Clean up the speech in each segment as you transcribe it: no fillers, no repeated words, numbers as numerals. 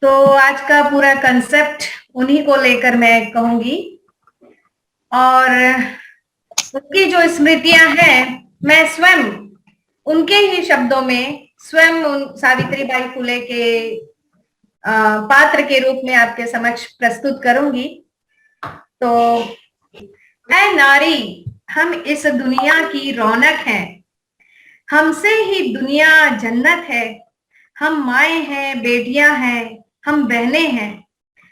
तो आज का पूरा कंसेप्ट उन्हीं को लेकर मैं कहूंगी और उनकी जो स्मृतियां हैं मैं स्वयं उनके ही शब्दों में स्वयं सावित्री बाई फुले के पात्र के रूप में आपके समक्ष प्रस्तुत करूंगी। तो ऐ नारी, हम इस दुनिया की रौनक हैं, हमसे ही दुनिया जन्नत है। हम माएँ हैं, बेटियां हैं, हम बहनें हैं,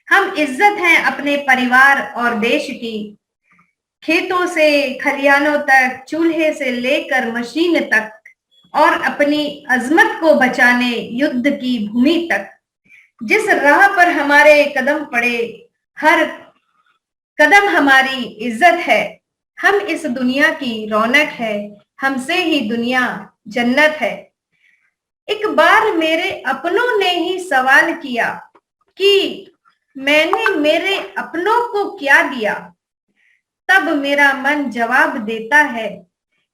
हम इज्जत हैं अपने परिवार और देश की। खेतों से खलियानों तक, चूल्हे से लेकर मशीन तक और अपनी अजमत को बचाने युद्ध की भूमि तक, जिस राह पर हमारे कदम पड़े हर कदम हमारी इज्जत है। हम इस दुनिया की रौनक है, हमसे ही दुनिया जन्नत है। एक बार मेरे अपनों ने ही सवाल किया कि मैंने मेरे अपनों को क्या दिया। तब मेरा मन जवाब देता है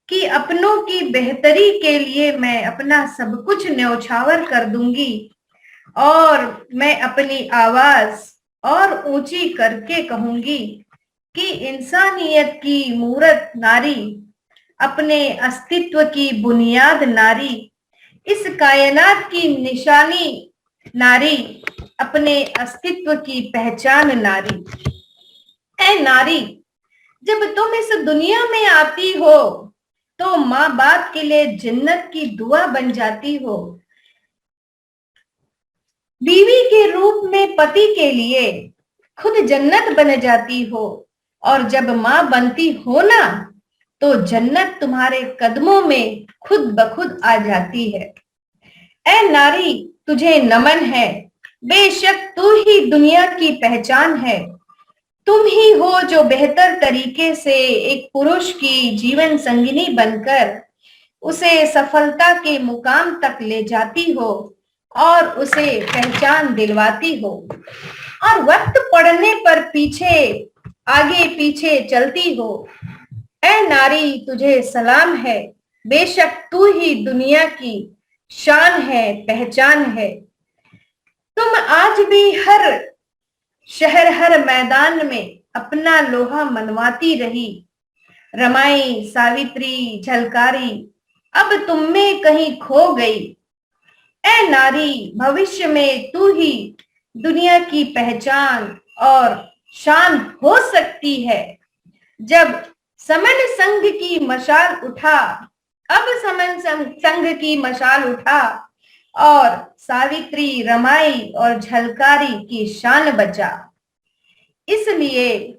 कि अपनों की बेहतरी के लिए मैं अपना सब कुछ न्यौछावर कर दूंगी और मैं अपनी आवाज और ऊंची करके कहूंगी कि इंसानियत की मूरत नारी, अपने अस्तित्व की बुनियाद नारी, इस कायनात की निशानी नारी, अपने अस्तित्व की पहचान नारी। ऐ नारी, जब तुम इस दुनिया में आती हो तो माँ बाप के लिए जन्नत की दुआ बन जाती हो, बीवी के रूप में पति के लिए खुद जन्नत बन जाती हो, और जब माँ बनती हो ना तो जन्नत तुम्हारे कदमों में खुद ब खुद आ जाती है। ऐ नारी, तुझे नमन है, बेशक तू ही दुनिया की पहचान है। तुम ही हो जो बेहतर तरीके से एक पुरुष की जीवन संगिनी बनकर उसे सफलता के मुकाम तक ले जाती हो और उसे पहचान दिलवाती हो, और वक्त पड़ने पर पीछे आगे पीछे चलती हो। ऐ नारी, तुझे सलाम है, बेशक तू ही दुनिया की शान है, पहचान है। तुम आज भी हर शहर, हर मैदान में अपना लोहा मनवाती रही। रमाई, सावित्री, झलकारी अब तुम में कहीं खो गई। ऐ नारी, भविष्य में तू ही दुनिया की पहचान और शान हो सकती है। जब समन संघ की मशाल उठा, अब समन संघ की मशाल उठा और सावित्री, रमाई और झलकारी की शान बचा। इसलिए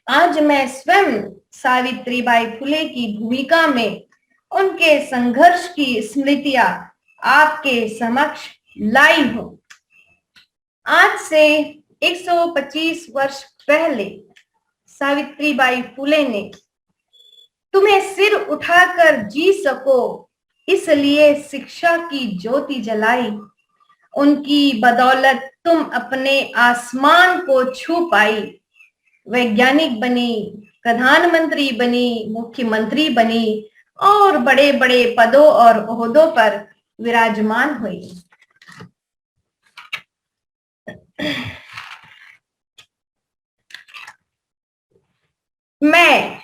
आज मैं स्वयं सावित्रीबाई फुले की भूमिका में उनके संघर्ष की स्मृतियां आपके समक्ष लाई हूं। आज से 125 वर्ष पहले सावित्रीबाई फुले ने तुम्हें सिर उठाकर जी सको इसलिए शिक्षा की ज्योति जलाई। उनकी बदौलत तुम अपने आसमान को छू पाई, वैज्ञानिक बनी, प्रधानमंत्री बनी, मुख्यमंत्री बनी और बड़े बड़े पदों और ओहदों पर विराजमान हुई। मैं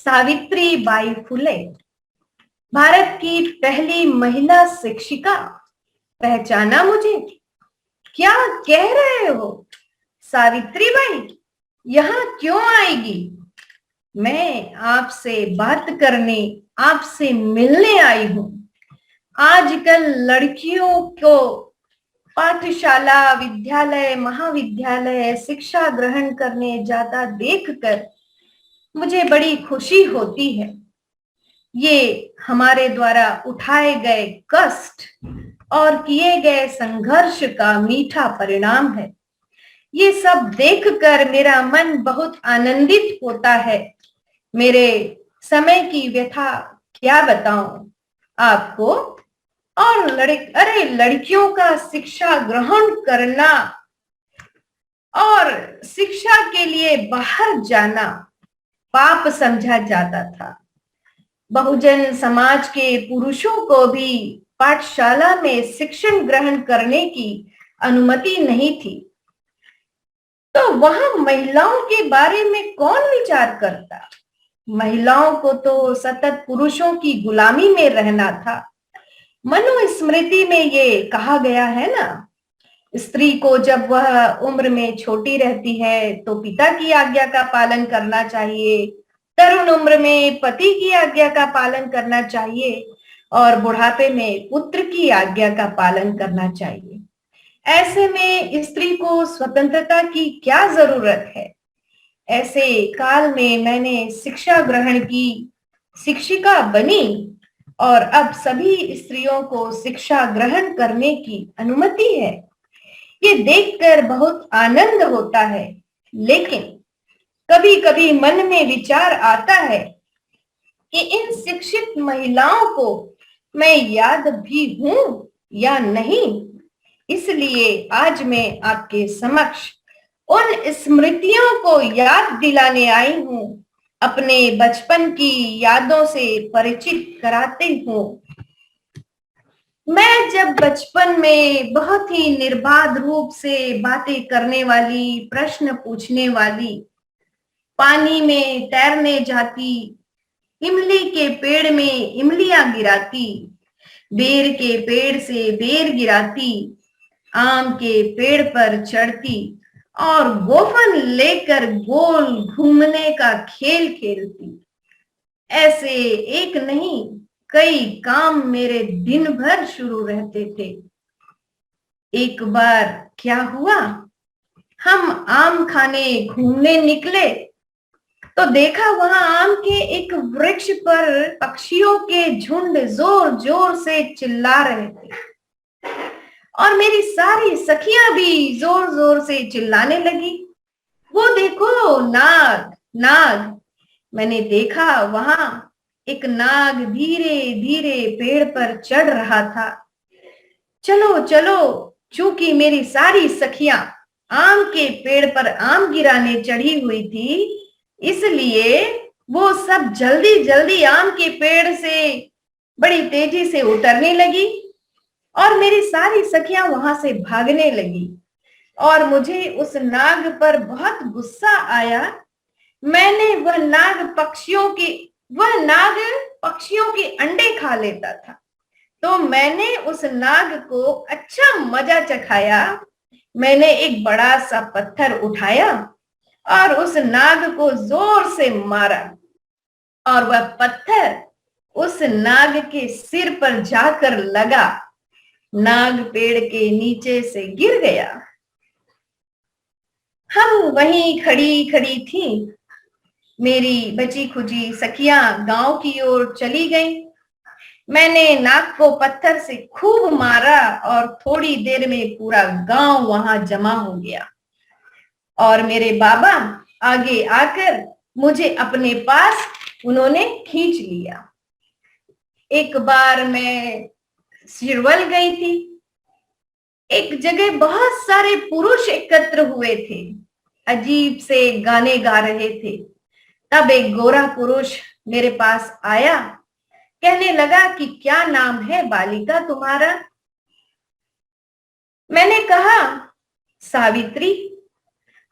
सावित्री बाई फुले, भारत की पहली महिला शिक्षिका, पहचाना मुझे? क्या कह रहे हो? सावित्री बाई यहाँ क्यों आएगी? मैं आपसे बात करने, आपसे मिलने आई हूं। आजकल लड़कियों को पाठशाला, विद्यालय, महाविद्यालय शिक्षा ग्रहण करने जाता देखकर मुझे बड़ी खुशी होती है। ये हमारे द्वारा उठाए गए कष्ट और किए गए संघर्ष का मीठा परिणाम है। ये सब देखकर मेरा मन बहुत आनंदित होता है। मेरे समय की व्यथा क्या बताऊं आपको। और अरे लड़कियों का शिक्षा ग्रहण करना और शिक्षा के लिए बाहर जाना पाप समझा जाता था। बहुजन समाज के पुरुषों को भी पाठशाला में शिक्षण ग्रहण करने की अनुमति नहीं थी, तो वहां महिलाओं के बारे में कौन विचार करता? महिलाओं को तो सतत पुरुषों की गुलामी में रहना था। मनुस्मृति में ये कहा गया है ना, स्त्री को जब वह उम्र में छोटी रहती है तो पिता की आज्ञा का पालन करना चाहिए, तरुण उम्र में पति की आज्ञा का पालन करना चाहिए और बुढ़ापे में पुत्र की आज्ञा का पालन करना चाहिए। ऐसे में स्त्री को स्वतंत्रता की क्या जरूरत है? ऐसे काल में मैंने शिक्षा ग्रहण की, शिक्षिका बनी और अब सभी स्त्रियों को शिक्षा ग्रहण करने की अनुमति है। ये देखकर बहुत आनंद होता है, लेकिन कभी-कभी मन में विचार आता है कि इन शिक्षित महिलाओं को मैं याद भी हूं या नहीं। इसलिए आज मैं आपके समक्ष उन स्मृतियों को याद दिलाने आई हूं, अपने बचपन की यादों से परिचित कराते हूं। मैं जब बचपन में बहुत ही निर्बाध रूप से बातें करने वाली, प्रश्न पूछने वाली, पानी में तैरने जाती, इमली के पेड़ में इमलियां गिराती, बेर के पेड़ से बेर गिराती, आम के पेड़ पर चढ़ती और गोफन लेकर गोल घूमने का खेल खेलती। ऐसे एक नहीं, कई काम मेरे दिन भर शुरू रहते थे। एक बार क्या हुआ, हम आम खाने घूमने निकले तो देखा वहां आम के एक वृक्ष पर पक्षियों के झुंड जोर जोर से चिल्ला रहे थे और मेरी सारी सखियां भी जोर जोर से चिल्लाने लगी, वो देखो नाग नाग। मैंने देखा वहां एक नाग धीरे धीरे पेड़ पर चढ़ रहा था। चलो चलो, चूंकि मेरी सारी सखियां आम के पेड़ पर आम गिराने चढ़ी हुई थी, इसलिए वो सब जल्दी जल्दी आम के पेड़ से बड़ी तेजी से उतरने लगी और मेरी सारी सखियां वहां से भागने लगी और मुझे उस नाग पर बहुत गुस्सा आया। मैंने वह नाग पक्षियों के अंडे खा लेता था, तो मैंने उस नाग को अच्छा मजा चखाया। मैंने एक बड़ा सा पत्थर उठाया और उस नाग को जोर से मारा और वह पत्थर उस नाग के सिर पर जाकर लगा। नाग पेड़ के नीचे से गिर गया। हम वहीं खड़ी खड़ी थी। मेरी बची खुची सखियां गांव की ओर चली गईं। मैंने नाग को पत्थर से खूब मारा और थोड़ी देर में पूरा गांव वहां जमा हो गया और मेरे बाबा आगे आकर मुझे अपने पास उन्होंने खींच लिया। एक बार मैं सिरवल गई थी। एक जगह बहुत सारे पुरुष एकत्र हुए थे, अजीब से गाने गा रहे थे। तब एक गोरा पुरुष मेरे पास आया, कहने लगा कि क्या नाम है बालिका तुम्हारा? मैंने कहा सावित्री,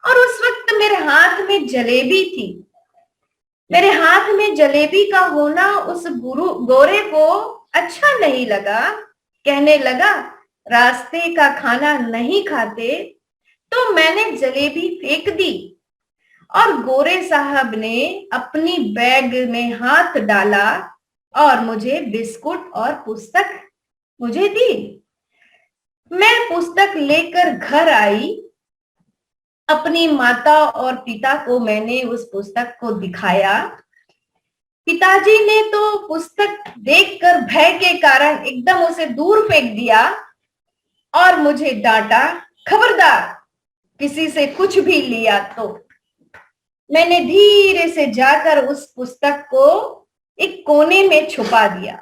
और उस वक्त मेरे हाथ में जलेबी थी। मेरे हाथ में जलेबी का होना उस गोरे को अच्छा नहीं लगा। कहने लगा रास्ते का खाना नहीं खाते, तो मैंने जलेबी फेंक दी और गोरे साहब ने अपनी बैग में हाथ डाला और मुझे बिस्कुट और पुस्तक मुझे दी। मैं पुस्तक लेकर घर आई। अपनी माता और पिता को मैंने उस पुस्तक को दिखाया। पिताजी ने तो पुस्तक देखकर भय के कारण एकदम उसे दूर फेंक दिया और मुझे डांटा, खबरदार किसी से कुछ भी लिया तो। मैंने धीरे से जाकर उस पुस्तक को एक कोने में छुपा दिया।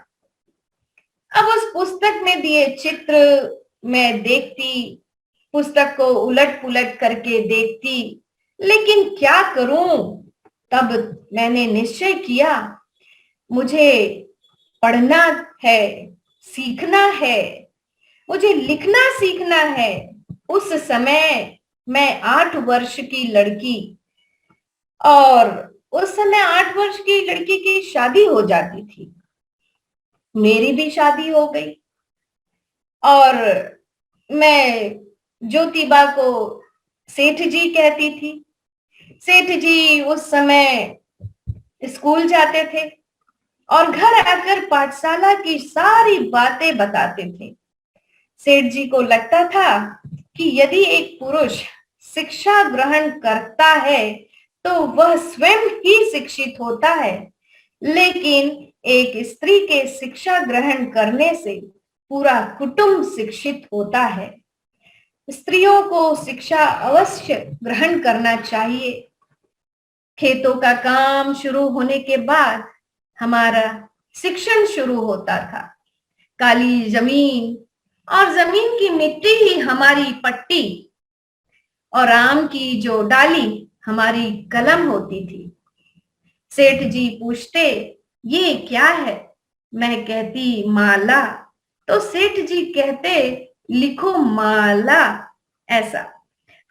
अब उस पुस्तक में दिए चित्र मैं देखती, पुस्तक को उलट पुलट करके देखती, लेकिन क्या करूं? तब मैंने निश्चय किया मुझे पढ़ना है, सीखना है, मुझे लिखना सीखना है। उस समय मैं 8 वर्ष की लड़की, और उस समय 8 वर्ष की लड़की की शादी हो जाती थी। मेरी भी शादी हो गई, और मैं ज्योतिबा को सेठ जी कहती थी। सेठ जी उस समय स्कूल जाते थे और घर आकर पाठशाला की सारी बातें बताते थे। सेठ जी को लगता था कि यदि एक पुरुष शिक्षा ग्रहण करता है तो वह स्वयं ही शिक्षित होता है, लेकिन एक स्त्री के शिक्षा ग्रहण करने से पूरा कुटुंब शिक्षित होता है। स्त्रियों को शिक्षा अवश्य ग्रहण करना चाहिए। खेतों का काम शुरू होने के बाद हमारा शिक्षण शुरू होता था। काली जमीन और जमीन की मिट्टी ही हमारी पट्टी, और आम की जो डाली हमारी कलम होती थी। सेठ जी पूछते, ये क्या है? मैं कहती माला। तो सेठ जी कहते, लिखो माला, ऐसा।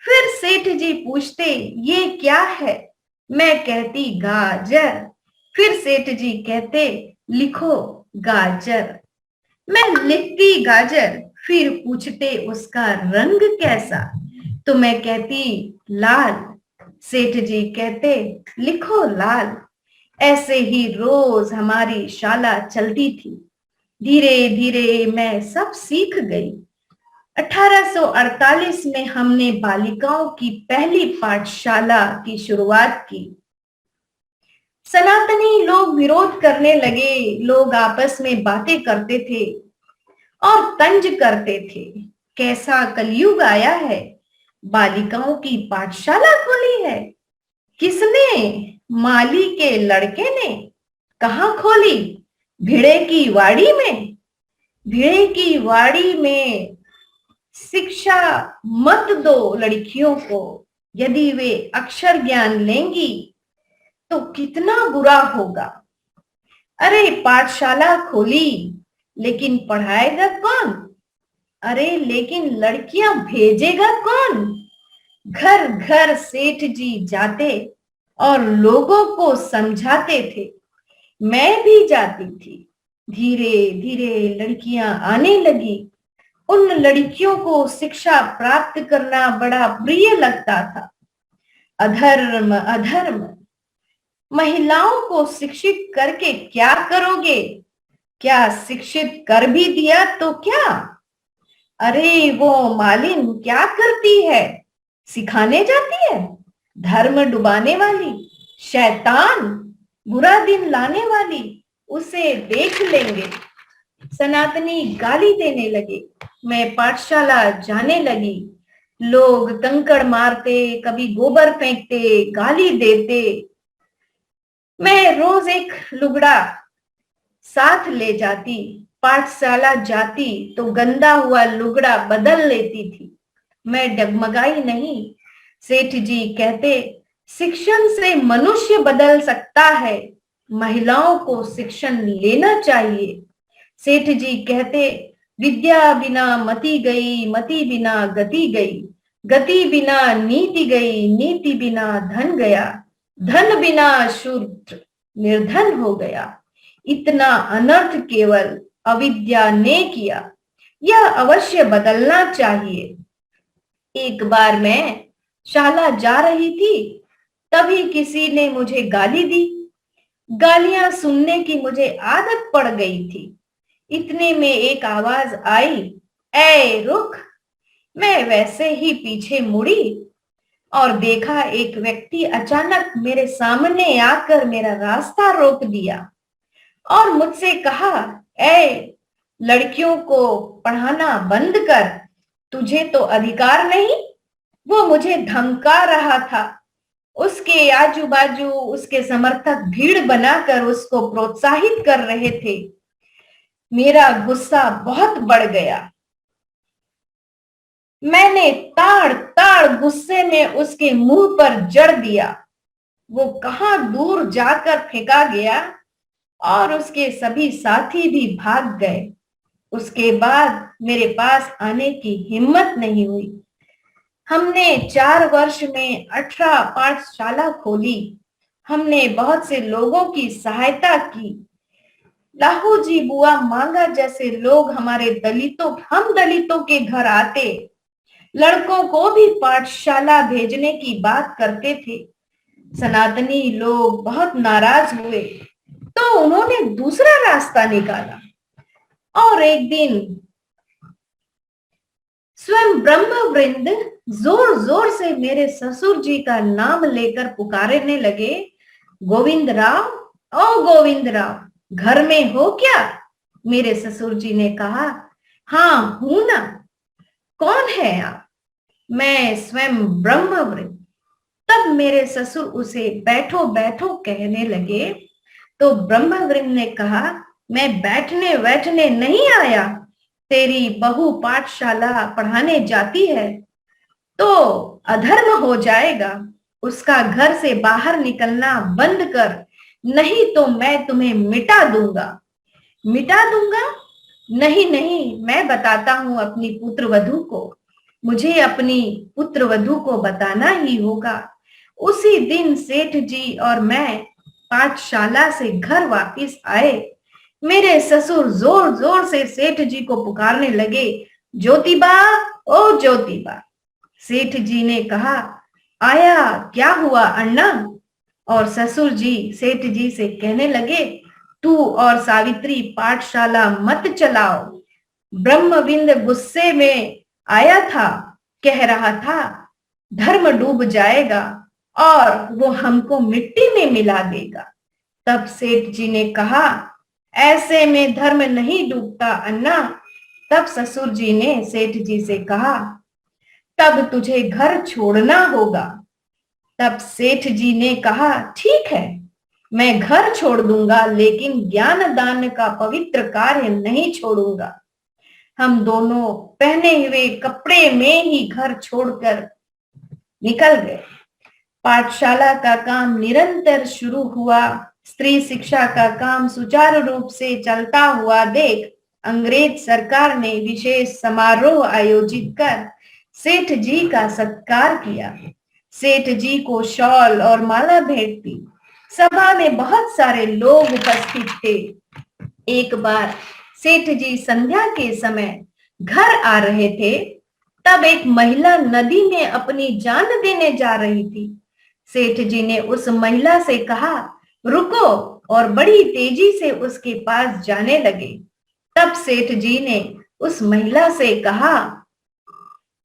फिर सेठ जी पूछते, ये क्या है? मैं कहती गाजर। फिर सेठ जी कहते, लिखो गाजर। मैं लिखती गाजर, फिर पूछते उसका रंग कैसा? तो मैं कहती लाल। सेठ जी कहते, लिखो लाल। ऐसे ही रोज हमारी शाला चलती थी। धीरे धीरे मैं सब सीख गई। 1848 में हमने बालिकाओं की पहली पाठशाला की शुरुआत की। सनातनी लोग विरोध करने लगे। लोग आपस में बातें करते थे और तंज करते थे। कैसा कलयुग आया है, बालिकाओं की पाठशाला खोली है। किसने? माली के लड़के ने। कहाँ खोली? भिड़े की वाड़ी में। भिड़े की वाड़ी में शिक्षा मत दो लड़कियों को। यदि वे अक्षर ज्ञान लेंगी तो कितना बुरा होगा। अरे पाठशाला खोली, लेकिन पढ़ाएगा कौन? अरे लेकिन लड़कियां भेजेगा कौन? घर घर सेठ जी जाते और लोगों को समझाते थे। मैं भी जाती थी। धीरे धीरे लड़कियां आने लगी। उन लड़कियों को शिक्षा प्राप्त करना बड़ा प्रिय लगता था। अधर्म अधर्म, महिलाओं को शिक्षित करके क्या करोगे? क्या शिक्षित कर भी दिया तो क्या? अरे वो मालिन क्या करती है? सिखाने जाती है। धर्म डुबाने वाली, शैतान, बुरा दिन लाने वाली, उसे देख लेंगे। सनातनी गाली देने लगे। मैं पाठशाला जाने लगी। लोग कंकड़ मारते, कभी गोबर फेंकते, गाली देते। मैं रोज एक लुगड़ा साथ ले जाती। पाठशाला जाती तो गंदा हुआ लुगड़ा बदल लेती थी। मैं डगमगाई नहीं। सेठ जी कहते, शिक्षण से मनुष्य बदल सकता है। महिलाओं को शिक्षण लेना चाहिए। सेठ जी कहते, विद्या बिना मति गई, मति बिना गति गई, गति बिना नीति गई, नीति बिना धन गया, धन बिना शूद्र निर्धन हो गया। इतना अनर्थ केवल अविद्या ने किया। यह अवश्य बदलना चाहिए। एक बार मैं शाला जा रही थी, तभी किसी ने मुझे गाली दी। गालियां सुनने की मुझे आदत पड़ गई थी। इतने में एक आवाज आई, ए रुक। मैं वैसे ही पीछे मुड़ी और देखा एक व्यक्ति अचानक मेरे सामने आकर मेरा रास्ता रोक दिया और मुझसे कहा, ए लड़कियों को पढ़ाना बंद कर, तुझे तो अधिकार नहीं। वो मुझे धमका रहा था। उसके आजू बाजू उसके समर्थक भीड़ बनाकर उसको प्रोत्साहित कर रहे थे। मेरा गुस्सा बहुत बढ़ गया। मैंने ताड़ ताड़ गुस्से में उसके मुंह पर जड़ दिया। वो कहां दूर जाकर फेंका गया और उसके सभी साथी भी भाग गए। उसके बाद मेरे पास आने की हिम्मत नहीं हुई। हमने 4 वर्ष में 18 पाठशाला खोली। हमने बहुत से लोगों की सहायता की। लाहू जी, बुआ, मांगा जैसे लोग हम दलितों के घर आते, लड़कों को भी पाठशाला भेजने की बात करते थे। सनातनी लोग बहुत नाराज हुए, तो उन्होंने दूसरा रास्ता निकाला और एक दिन स्वयं ब्रह्मवृंद जोर जोर से मेरे ससुर जी का नाम लेकर पुकारने लगे, गोविंद राव, ओ गोविंद राव, घर में हो क्या? मेरे ससुर जी ने कहा, हाँ हूं ना। कौन है आप? मैं स्वयं ब्रह्मवृंद। तब मेरे ससुर उसे बैठो बैठो कहने लगे, तो ब्रह्मवृंद ने कहा, मैं बैठने बैठने नहीं आया। तेरी बहू पाठशाला पढ़ाने जाती है तो अधर्म हो जाएगा। उसका घर से बाहर निकलना बंद कर, नहीं तो मैं तुम्हें मिटा दूंगा। मिटा दूंगा? नहीं नहीं, मैं बताता हूं अपनी पुत्र वधू को। मुझे अपनी पुत्र वधू को बताना ही होगा। उसी दिन सेठ जी और मैं पाठशाला से घर वापस आए। मेरे ससुर जोर जोर से सेठ जी को पुकारने लगे, ज्योतिबा, ओ ज्योतिबा। सेठ जी ने कहा, आया, क्या हुआ अन्ना? और ससुर जी सेठ जी से कहने लगे, तू और सावित्री पाठशाला मत चलाओ। ब्रह्मविंद गुस्से में आया था, कह रहा था धर्म डूब जाएगा और वो हमको मिट्टी में मिला देगा। तब सेठ जी ने कहा, ऐसे में धर्म नहीं डूबता अन्ना। तब ससुर जी ने सेठ जी से कहा, तब तुझे घर छोड़ना होगा। तब सेठ जी ने कहा, ठीक है, मैं घर छोड़ दूंगा, लेकिन ज्ञान दान का पवित्र कार्य नहीं छोड़ूंगा। हम दोनों पहने हुए कपड़े में ही घर छोड़कर निकल गए। पाठशाला का काम निरंतर शुरू हुआ। स्त्री शिक्षा का काम सुचारू रूप से चलता हुआ देख अंग्रेज सरकार ने विशेष समारोह आयोजित कर सेठ जी का सत्कार किया। सेठ जी को शॉल और माला भेंट दी। सभा में बहुत सारे लोग उपस्थित थे। एक बार सेठ जी संध्या के समय घर आ रहे थे, तब एक महिला नदी में अपनी जान देने जा रही थी। सेठ जी ने उस महिला से कहा, रुको, और बड़ी तेजी से उसके पास जाने लगे। तब सेठ जी ने उस महिला से कहा,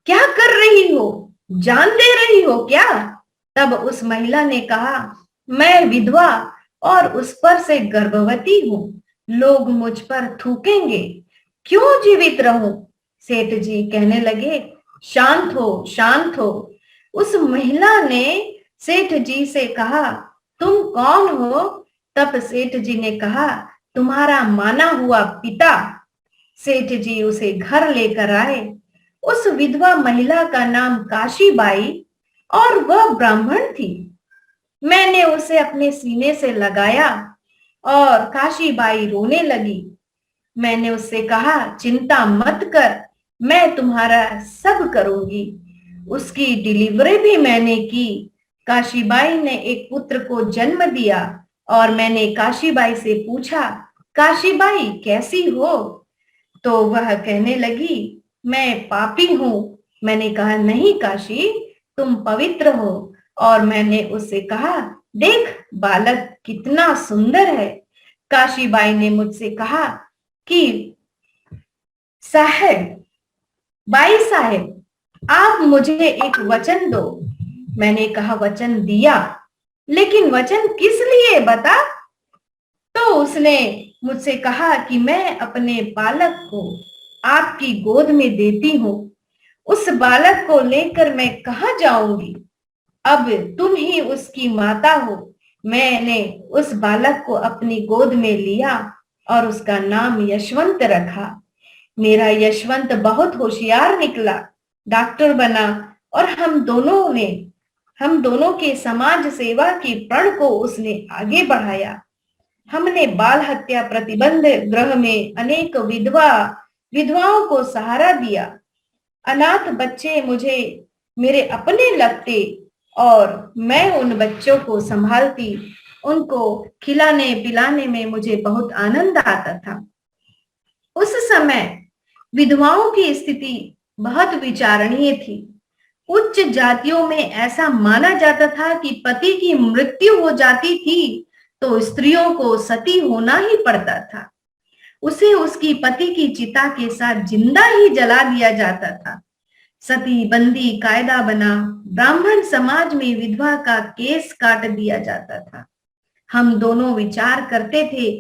क्या कर रही हो? जान दे रही हो क्या? तब उस महिला ने कहा, मैं विधवा और उस पर से गर्भवती हूँ। लोग मुझ पर थूकेंगे, क्यों जीवित रहूं? सेठ जी कहने लगे, शांत हो, शांत हो। उस महिला ने सेठ जी से कहा, तुम कौन हो? तब सेठ जी ने कहा, तुम्हारा माना हुआ पिता। सेठ जी उसे घर लेकर आए। उस विधवा महिला का नाम काशीबाई और वह ब्राह्मण थी। मैंने उसे अपने सीने से लगाया और काशीबाई रोने लगी। मैंने उससे कहा, चिंता मत कर, मैं तुम्हारा सब करूंगी। उसकी डिलीवरी भी मैंने की। काशीबाई ने एक पुत्र को जन्म दिया और मैंने काशीबाई से पूछा, काशीबाई कैसी हो? तो वह कहने लगी, मैं पापी हूं। मैंने कहा, नहीं काशी, तुम पवित्र हो। और मैंने उससे कहा, देख बालक कितना सुंदर है। काशीबाई ने मुझसे कहा कि साहब, बाई साहब, आप मुझे एक वचन दो। मैंने कहा, वचन दिया, लेकिन वचन किस लिए बता? तो उसने मुझसे कहा कि मैं अपने बालक को आपकी गोद में देती हूँ। उस बालक को लेकर मैं कहाँ जाऊंगी? अब तुम ही उसकी माता हो। मैंने उस बालक को अपनी गोद में लिया और उसका नाम यशवंत रखा। मेरा यशवंत बहुत होशियार निकला, डॉक्टर बना और हम दोनों के समाज सेवा के प्रण को उसने आगे बढ़ाया। हमने बाल हत्या प्रतिबंध गृह में अनेक विधवा विधवाओं को सहारा दिया। अनाथ बच्चे मुझे मेरे अपने लगते और मैं उन बच्चों को संभालती। उनको खिलाने पिलाने में मुझे बहुत आनंद आता था। उस समय विधवाओं की स्थिति बहुत विचारणीय थी। उच्च जातियों में ऐसा माना जाता था कि पति की मृत्यु हो जाती थी तो स्त्रियों को सती होना ही पड़ता था। उसे उसकी पति की चिता के साथ जिंदा ही जला दिया जाता था। सती बंदी कायदा बना। ब्राह्मण समाज में विधवा का केस काट दिया जाता था। हम दोनों विचार करते थे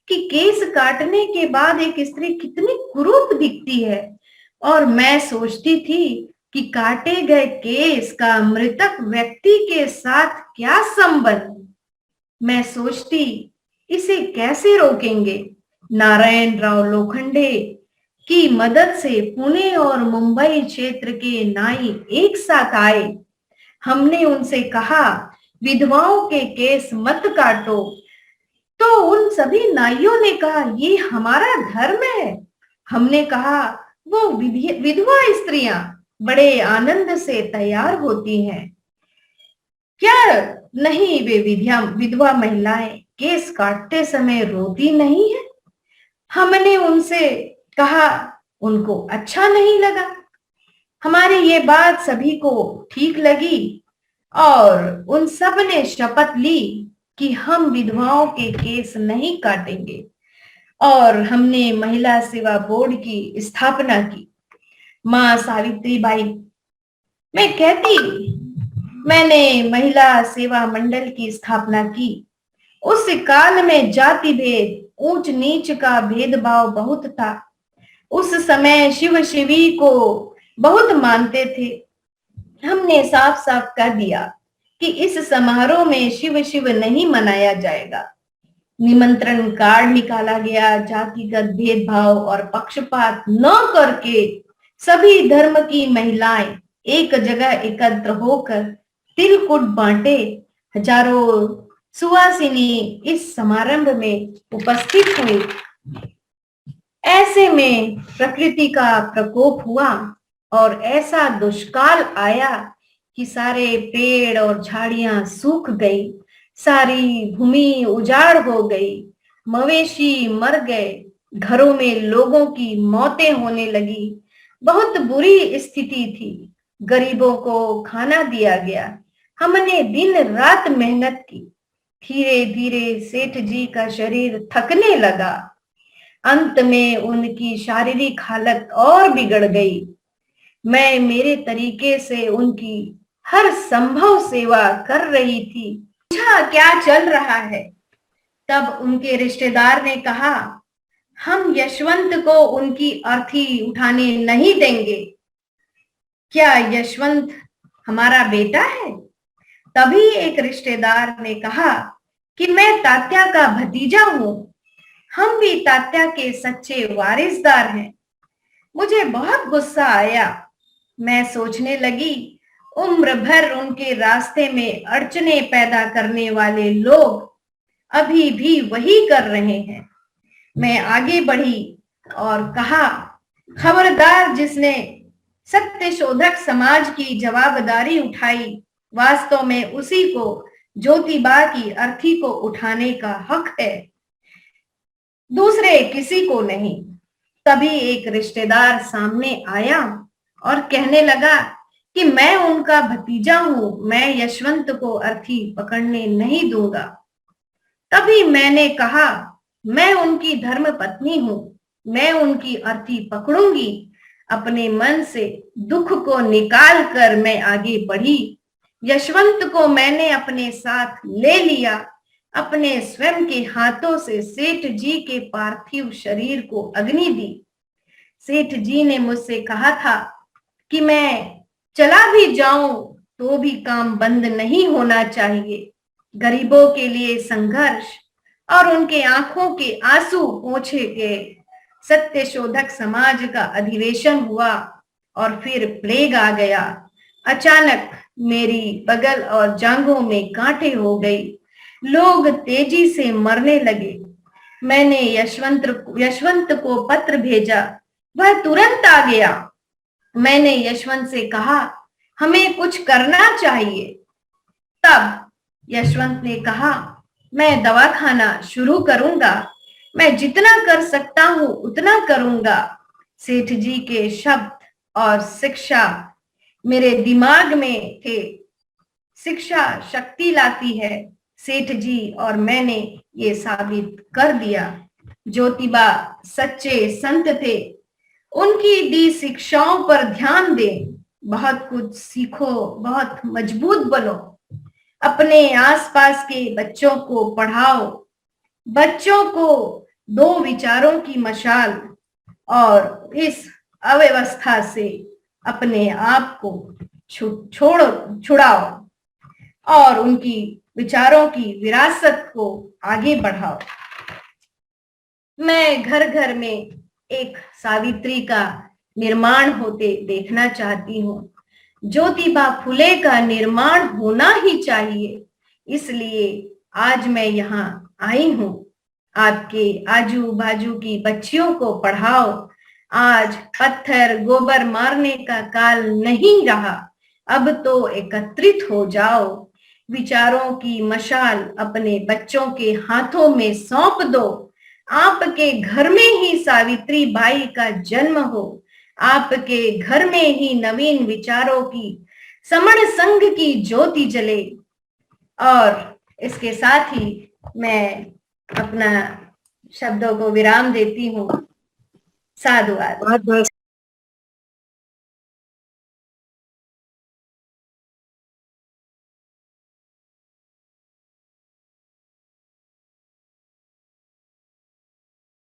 कि केस काटने के बाद एक स्त्री कितनी कुरूप दिखती है, और मैं सोचती थी कि काटे गए केस का मृतक व्यक्ति के साथ क्या संबंध। मैं सोचती, इसे कैसे रोकेंगे। नारायण राव लोखंडे की मदद से पुणे और मुंबई क्षेत्र के नाई एक साथ आए। हमने उनसे कहा, विधवाओं के केस मत काटो। तो उन सभी नाइयों ने कहा, ये हमारा धर्म है। हमने कहा, वो विधवा स्त्रियां बड़े आनंद से तैयार होती हैं, क्या नहीं वे विधवा महिलाएं केस काटते समय रोती नहीं है। हमने उनसे कहा, उनको अच्छा नहीं लगा। हमारी ये बात सभी को ठीक लगी और उन सब ने शपथ ली कि हम विधवाओं के केस नहीं काटेंगे, और हमने महिला सेवा बोर्ड की स्थापना की। मां सावित्रीबाई, मैं कहती, मैंने महिला सेवा मंडल की स्थापना की। उस काल में जाति भेद, ऊंच नीच का भेदभाव बहुत था। उस समय शिव शिवी को बहुत मानते थे। हमने साफ साफ कह दिया कि इस समारोह में शिव शिव नहीं मनाया जाएगा। निमंत्रण कार्ड निकाला गया। जातिगत भेदभाव और पक्षपात न करके सभी धर्म की महिलाएं एक जगह एकत्र होकर तिलकुट बांटे। हजारों सुवासिनी इस समारंभ में उपस्थित हुई। ऐसे में प्रकृति का प्रकोप हुआ और ऐसा दुष्काल आया कि सारे पेड़ और झाड़ियां सूख गई, सारी भूमि उजाड़ हो गई, मवेशी मर गए, घरों में लोगों की मौतें होने लगी। बहुत बुरी स्थिति थी। गरीबों को खाना दिया गया। हमने दिन रात मेहनत की। धीरे धीरे सेठ जी का शरीर थकने लगा। अंत में उनकी शारीरिक हालत और बिगड़ गई। मैं मेरे तरीके से उनकी हर संभव सेवा कर रही थी। पूछा, क्या चल रहा है? तब उनके रिश्तेदार ने कहा, हम यशवंत को उनकी अर्थी उठाने नहीं देंगे। क्या यशवंत हमारा बेटा है? तभी एक रिश्तेदार ने कहा कि मैं तात्या का भतीजा हूं। हम भी तात्या के सच्चे वारिसदार हैं। मुझे बहुत गुस्सा आया। मैं सोचने लगी, उम्र भर उनके रास्ते में अड़चने पैदा करने वाले लोग अभी भी वही कर रहे हैं। मैं आगे बढ़ी और कहा, खबरदार, जिसने सत्य शोधक समाज की जवाबदारी उठाई, वास्तव में उसी को ज्योतिबा की अर्थी को उठाने का हक है, दूसरे किसी को नहीं। तभी एक रिश्तेदार सामने आया और कहने लगा कि मैं उनका भतीजा हूं, मैं यशवंत को अर्थी पकड़ने नहीं दूंगा। तभी मैंने कहा, मैं उनकी धर्म पत्नी हूं, मैं उनकी अर्थी पकड़ूंगी। अपने मन से दुख को निकाल कर मैं आगे बढ़ी। यशवंत को मैंने अपने साथ ले लिया। अपने स्वयं के हाथों से सेठ जी के पार्थिव शरीर को अग्नि दी। सेठ जी ने मुझसे कहा था कि मैं चला भी जाऊं तो भी काम बंद नहीं होना चाहिए। गरीबों के लिए संघर्ष और उनके आंखों के आंसू पोंछे गए। सत्य शोधक समाज का अधिवेशन हुआ और फिर प्लेग आ गया। अचानक मेरी बगल और जांघों में गांठें हो गई। लोग तेजी से मरने लगे। मैंने यशवंत को पत्र भेजा वह तुरंत आ गया। मैंने यशवंत से कहा, हमें कुछ करना चाहिए। तब यशवंत ने कहा, मैं दवाखाना शुरू करूंगा। मैं जितना कर सकता हूं उतना करूंगा। सेठ जी के शब्द और शिक्षा मेरे दिमाग में थे। शिक्षा शक्ति लाती है। सेठ जी और मैंने ये साबित कर दिया। ज्योतिबा सच्चे संत थे। उनकी दी शिक्षाओं पर ध्यान दें। बहुत कुछ सीखो, बहुत मजबूत बनो। अपने आसपास के बच्चों को पढ़ाओ। बच्चों को दो विचारों की मशाल और इस अव्यवस्था से अपने आप को छुड़ाओ और उनकी विचारों की विरासत को आगे बढ़ाओ। मैं घर घर में एक सावित्री का निर्माण होते देखना चाहती हूँ। ज्योतिबा फुले का निर्माण होना ही चाहिए। इसलिए आज मैं यहाँ आई हूँ। आपके आजू बाजू की बच्चियों को पढ़ाओ। आज पत्थर गोबर मारने का काल नहीं रहा। अब तो एकत्रित हो जाओ। विचारों की मशाल अपने बच्चों के हाथों में सौंप दो। आपके घर में ही सावित्री बाई का जन्म हो। आपके घर में ही नवीन विचारों की समण संघ की ज्योति जले। और इसके साथ ही मैं अपना शब्दों को विराम देती हूँ। साधुवाद। बहुत बहुत